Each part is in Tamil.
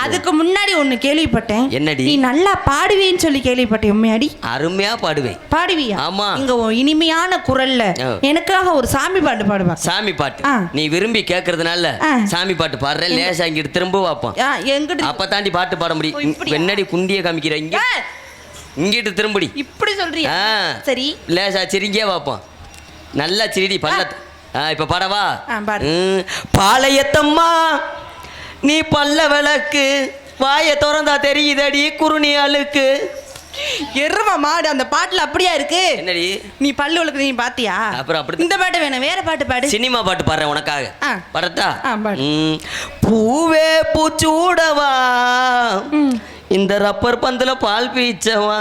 அதுக்கு முன்னாடி ஒண்ணு கேள்விப்பட்டேன். என்னடி? நீ நல்லா பாடுவேன்னு சொல்லி கேள்விப்பட்டேன். உண்மையாடி? அருமையா பாடுவேன். பாடுவியா? ஆமா. இங்க இனிமையான குரல்ல எனக்காக ஒரு சாமி பாட்டு பாடுவா. சாமி பாட்டு நீ விரும்பி கேக்குறதுனால சாமி பாட்டு பாடுற. லேசா இங்கிட்டு திரும்ப வாப்போம். எங்கிட்ட அப்ப தாண்டி பாட்டு பாட முடியும். என்னடி குண்டிய காமிக்கிற? இங்க இங்கிட்டு திரும்படி. இப்படி சொல்றியா? சரி, லேசா சிரிங்கே வாப்போம். நல்லா சிரிடி பல்ல. இப்ப பாடவா? பாளையத்தம்மா நீ பல்ல விளக்கு வாய திறந்தா தெரியுதடி குறுநி அழுக்கு. எரும மாடு அந்த பாட்டுல அப்படியா இருக்கு? என்னடி நீ பல்லு விளக்கு நீ பாத்தியா? அப்புறம் அப்படி இந்த பாட்டு வேணும், வேற பாட்டு பாடு. சினிமா பாட்டு பாடுறேன் உனக்காக. பாடட்டா? பாடு. பூவே பூச்சூடவா இந்த ரப்பர் பந்துல பால் பீச்சவா.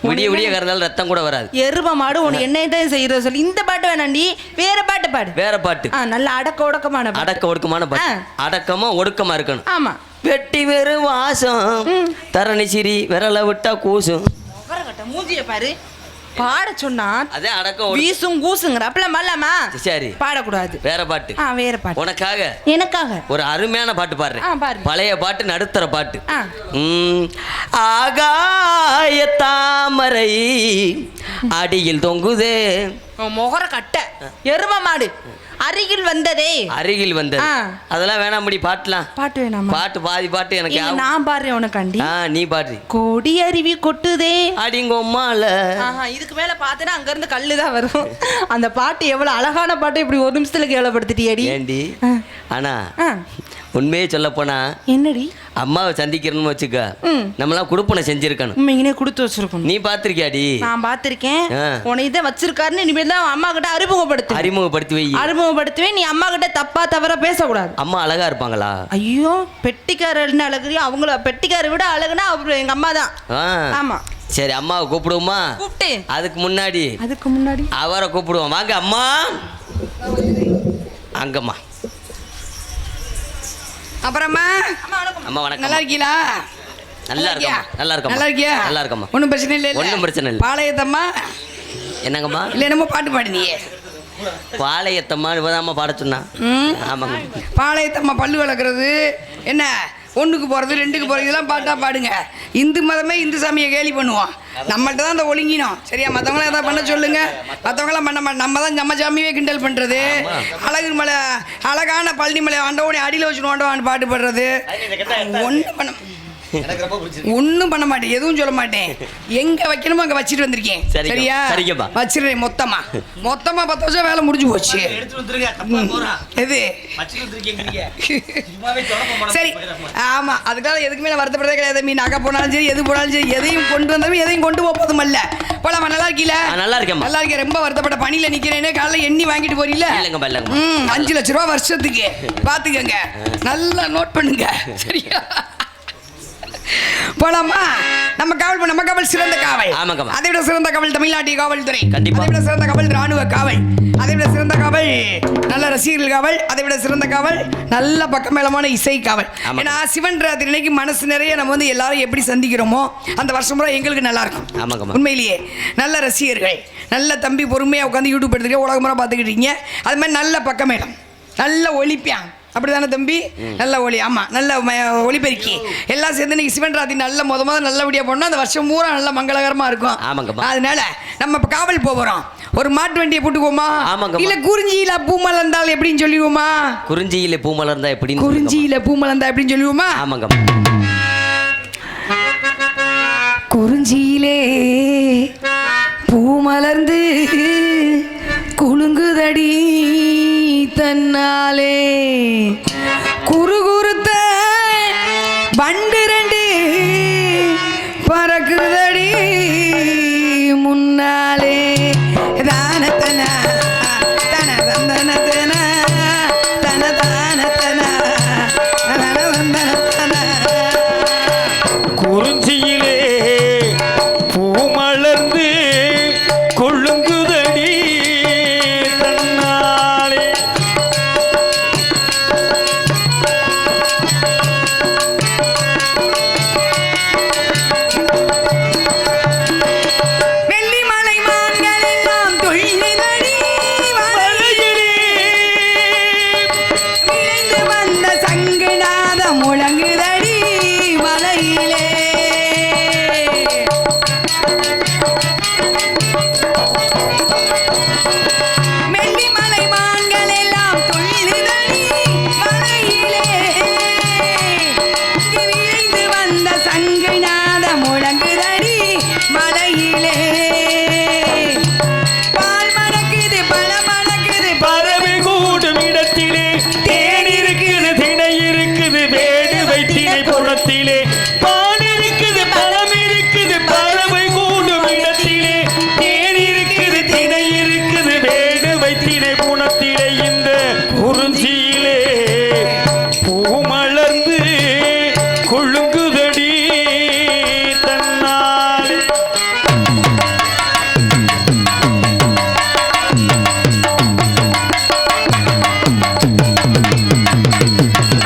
விடிய விடிய கறந்தாலும் ரத்தம் கூட வராது. எரும மாடு உனக்கு என்ன செய்யற சொல்லி இந்த பாட்டு வேணாண்டி, வேற பாட்டு பாடு. வேற பாட்டு நல்ல அடக்க ஒடுக்கமான பாட்டு. அடக்கமா ஒடுக்கமா இருக்கணும். ஆமா. வெட்டி வெறு வாசம் தரணி சிரி விரல விட்டா கூசும். மூஞ்சிய பாரு. பாட சொன்னா அதே அடக்கம் வீசும் கூசுங்கற அப்பல மல்லமா. சரி, பாடக்கூடாது. வேற பாட்டு. வேற பாட்டு உனக்காக எனக்காக ஒரு அருமையான பாட்டு பாடுறேன். பழைய பாட்டு, நடுத்தர பாட்டு. ஆகாய தாமரை அடியில் தொங்குதே மொகர கட்ட எரும மாடு அருகில் வந்ததே. அருகில் வந்தது அதெல்லாம் வேணாம்படி. பாட்டுலாம் பாட்டு வேணாம். பாட்டு பாதி பாட்டு எனக்கு நான் பாடுறேன் உனக்காண்டி. நீ பாடு. கோடி அருவி கொட்டுதே அடிங்கொம்மால. இதுக்கு மேல பாத்தேன்னா அங்க இருந்து கல்லுதான் வரும். அந்த பாட்டு எவ்வளவு அழகான பாட்டு, இப்படி ஒரு நிமிஷத்துல கேவலப்படுத்திட்டியாடி. ஏண்டி? ஆனா உண்மையே சொல்ல போனா என்னடி, அம்மாவை சந்திக்கிறன்னு வச்சுக்க நம்மளாம் குடுப்பனை செஞ்சிருக்கணும். உண்மையினே கொடுத்து வச்சிருக்கணும். நீ பாத்திருக்கியாடி? நான் பாத்திருக்கேன். உன இதை வச்சிருக்காருன்னு இனிமேல் தான் அம்மா கிட்ட அறிமுகப்படுத்தி வை. அறிமுகப்படுத்துவேன். நீ அம்மா கிட்ட தப்பா தவற பேசக்கூடாது. அம்மா அழகா இருப்பாங்களா? ஐயோ, பெட்டிக்காரன்னு அழகு. அவங்கள பெட்டிக்காரை விட அழகுனா எங்க அம்மா தான். ஆமா. சரி, அம்மாவை கூப்பிடுவோமா? கூப்பிட்டு அதுக்கு முன்னாடி அவரை கூப்பிடுவோம். வாங்க அம்மா. அங்கம்மா. அப்புறமா அம்மா வணக்கம். நல்லா இருக்கீங்களா? நல்லா இருக்கம்மா. நல்லா இருக்கம்மா. நல்லா இருக்கியா? நல்லா இருக்கம்மா. ஒன்றும் பிரச்சனை இல்லை. ஒன்றும் பிரச்சனை இல்லை. பாளையத்தம்மா என்னங்கம்மா? இல்லை, என்னமோ பாட்டு பாடினியே. பாளையத்தம்மா இவதாம்மா பாட சொன்னா. ஆமாங்க. பாளையத்தம்மா பல்லு வளர்க்குறது என்ன, ஒன்றுக்கு போகிறது ரெண்டுக்கு போகிறது இதெல்லாம் பாட்டா பாடுங்க. இந்து மதமே இந்து சாமியை கேலி பண்ணுவோம். நம்மள்ட்ட தான் அந்த ஒழுங்கினோம். சரியா? மற்றவங்களாம் எதாவது பண்ண சொல்லுங்க. மற்றவங்களாம் பண்ண மாட்டோம். நம்ம தான் நம்ம சாமியே கிண்டல் பண்ணுறது. அழகு மலை, அழகான பழனி மலை ஆண்டவனே அடியில் வச்சு நோண்டவான்னு பாட்டு பாடுறது. ஒன்றும் பண்ண மாட்டேன், எதுவும் சொல்ல மாட்டேன். எங்க வைக்கணுமோ அங்கே வச்சுட்டு வந்திருக்கேன். சரியா? வச்சிருக்கேன். மொத்தமா 10 வருஷம் வேலை முடிஞ்சு போச்சு. எது சரி, ஆமா. அதுக்காக எதுக்குமே நான் வருத்தப்படுறதே கிடையாது. மீன் நகை போனாலும் சரி, எது போனாலும் சரி, எதையும் கொண்டு வந்தாலும் எதையும் கொண்டு போதும் அல்ல. போலாமா? நல்லா இருக்கீல? நல்லா இருக்கேன். நல்லா இருக்கேன். ரொம்ப வருத்தப்பட்ட பணியில நிக்கிறேன்னு காலைல எண்ணி வாங்கிட்டு போறீல. 5 லட்ச ரூபா வருஷத்துக்கு. பாத்துக்கங்க, நல்லா நோட் பண்ணுங்க. சரியா? போலாமா? நம்ம காவல் சிறந்த காவல். அதை விட சிறந்த காவல் தமிழ்நாட்டிய காவல்துறை. அதை விட சிறந்த காவல் ராணுவ காவல். அதை விட சிறந்த காவல் நல்ல ரசிகர்கள் காவல். அதை விட சிறந்த காவல் நல்ல பக்கமேளமான இசை காவல். ஏன்னா சிவன் ராத்திரி அன்னைக்கு மனசு நிறைய நம்ம வந்து எல்லாரும் எப்படி சந்திக்கிறோமோ அந்த வருஷம் முறை எங்களுக்கு நல்லா இருக்கும். உண்மையிலேயே நல்ல ரசிகர்கள், நல்ல தம்பி பொறுமையா உட்காந்து யூடியூப் எடுத்துக்கிட்டு உலக முறை பார்த்துக்கிட்டீங்க. அது மாதிரி நல்ல பக்கமேளம், நல்ல ஒலிப்பியான். அப்படிதானே தம்பி? நல்ல ஒளி. ஆமா, நல்ல ஒளிபெருக்கி எல்லாம் சேர்ந்து நீங்க சிவன் ராத்திரி நல்ல முத நல்லபடியா போனோம். அந்த வருஷம் பூரா நல்ல மங்களகரமா இருக்கும். அதனால நம்ம இப்ப காவல் போறோம். ஒரு மாட்டு வண்டியை போட்டுக்குவோமா? இல்ல குறிஞ்சியில பூ மலர்ந்தால் எப்படின்னு சொல்லுவோமா? குறிஞ்சியில பூ மலர்ந்தா எப்படி? குறிஞ்சியில பூ மலர்ந்தா எப்படின்னு சொல்லுவோமா? ஆமாங்க. குறிஞ்சியிலே பூ மலர்ந்து குலுங்குதடி தன்னாலே, குறுகுறுத்த வண்டு 2 பறக்குதடி முன்னாலே. தானத்தன தன தந்தன தன தன தானத்தன தன தந்தன தன. குறிஞ்சியிலே பூ மலர்ந்து கொள்ளுங்குதடி தன்னாலே. குளத்திலே பால் இருக்குது பழம் இருக்குது பறவை கூடும் இடத்திலே தேன் இருக்குது திணை இருக்குது வேடுவை திணை குணத்திலே இந்த குறிஞ்சியிலே பூ மலர்ந்து கொழுங்குதடி தன்னால்.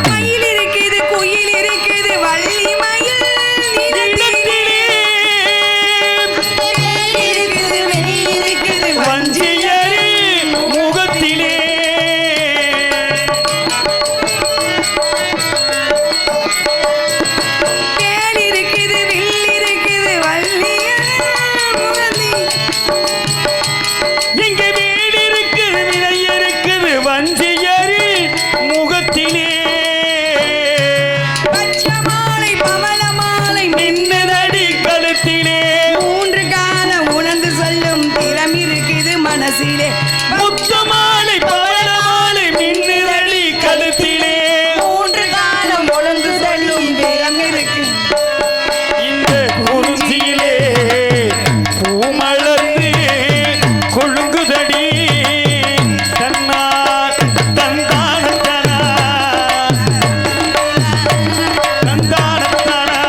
மயில் இருக்குது குயில் இருக்குது வள்ளி மயில் இடத்திலே இருக்குது வெள்ளி இருக்குது வஞ்சியரி முகத்திலே தேன் இருக்குது வில் இருக்குது வள்ளி முகந்தி இங்க வீடு இருக்குது விலை இருக்குது வஞ்சியரி முகத்திலே பச்சை மாலை பவள மாலை நின்னதடி கழுத்திலே மூன்று காலம் உணர்ந்து சொல்லும் திறம் இருக்குது மனசிலே முத்து மாலை பவள மாலை மின்னுதடி கழுத்திலே மூன்று காலம் உணர்ந்து சொல்லும் திறம் இருக்கு இந்த குறிஞ்சியிலே பூ மலர்ந்து கொழுங்குதடி தன்னார் தந்தானத்தனா தந்தானத்தனா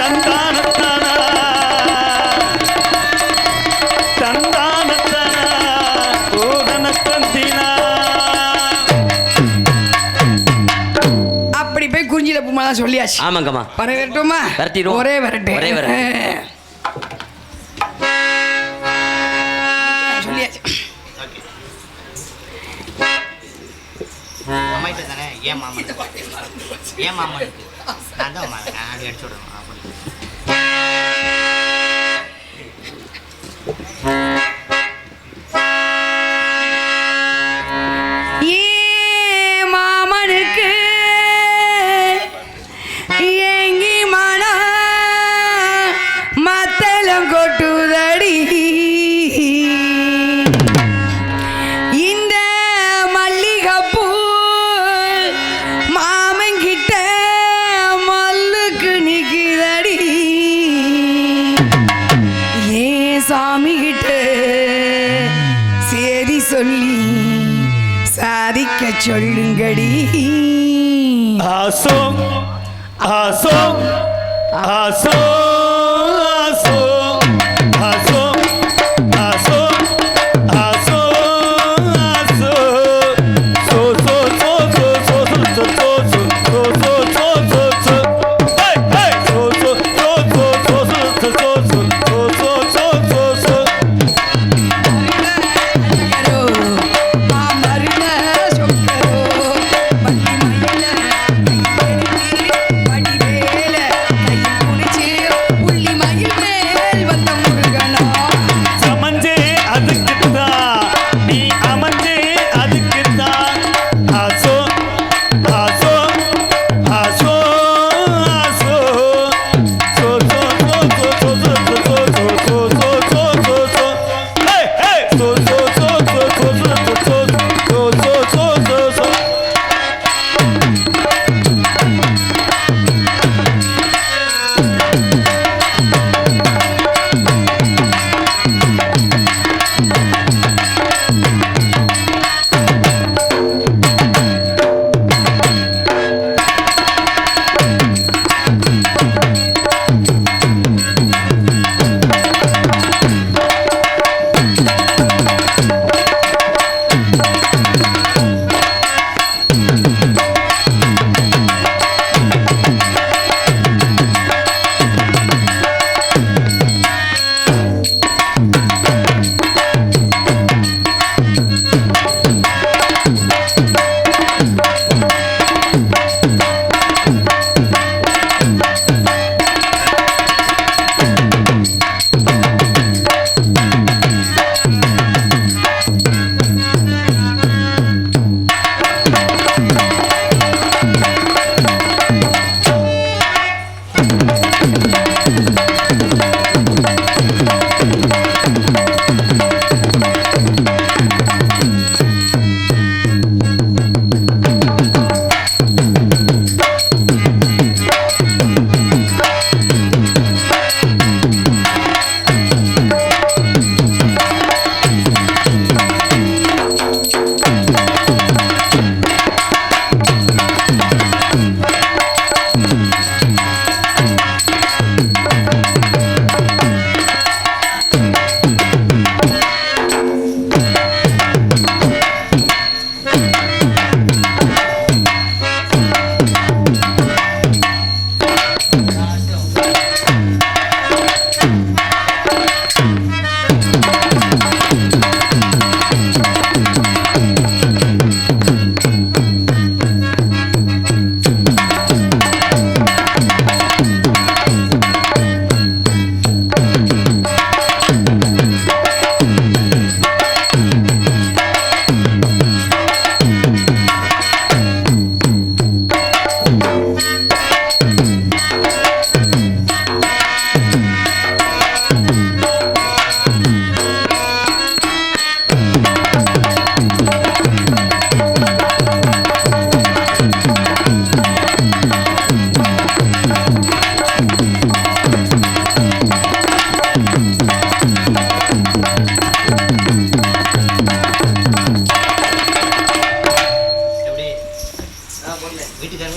தந்தானத்தனா தந்தானத்தனா ஓதனத்தந்தினா. அப்படி போய் குறிஞ்சியில பூமாலாம் சொல்லியாச்சு ஆமாங்கம்மா. வரவேட்டுமா விரட்டிடுவோம். ஒரே வரட்டு ஒரே விரட்டு. சொல்லியாச்சு அம்மாயிட்ட தானே ஏன் மாமன் ஏன் மாமன் நான் தான் அப்படி அடிச்சு விடணும் அப்படி ஏ மாமனுக்கு ஏங்கி மனம் மத்தளம் கொட்டுதடி இந்த மல்லிகைப்பூ மாமங்கிட்ட மல்லுக்கு நிக்குதடி ஏ சாமி கிட்ட சேதி சொல்லி சாதிக்க சொல்லுங்கடி ஆசோ ஆசோ ஆசோ ஆசோ ஆசோ ஆசோ ஆசோ ஆசோ சோ சோ சோ சோ சோ சோ சோ சோ சோ சோ சோ சோ ஹே ஹே சோ சோ சோ சோ சோ சோ சோ சோ சோ சோ சோ அழகரோ, மாமருள சொக்கரோ, வள்ளி மயில, கையெடுத்து, வடிவேல, கையில் புடிச்சு, புள்ளி மயில் மேல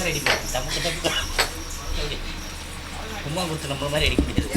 மாதிரி அடிப்போம். தமுக்கு தமுக்கு கும்மா கொடுத்து நம்மள மாதிரி அடிக்க முடியாது.